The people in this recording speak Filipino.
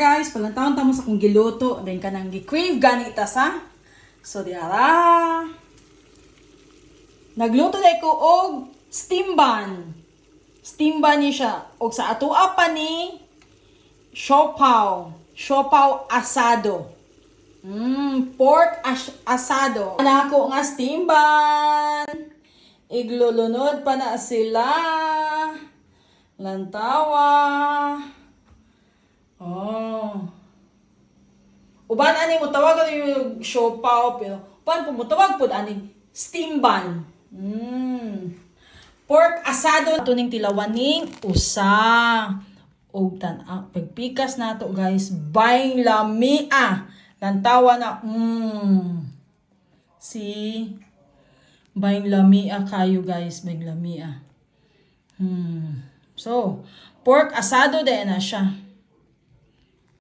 Guys, palantaon tamo sa kong giluto. Then ka nang gi-crave ganita sa. So, diara. Nagluto na ko og steam bun. Steam bun ni siya. Og sa atua pa ni siopaw. Siopaw asado. Pork asado. Ana ko nga steam bun. Iglulunod pa na sila. Lantawa. Oh. Uban ani mo tawag yung siopaw pero uban po mo tawag pud ani steam bun. Pork asado tuning tilawaning usa. Og pagpikas nato guys, baing lamia. Lantawa na si baing lamia kayo guys, baing lamia. So, pork asado din na siya.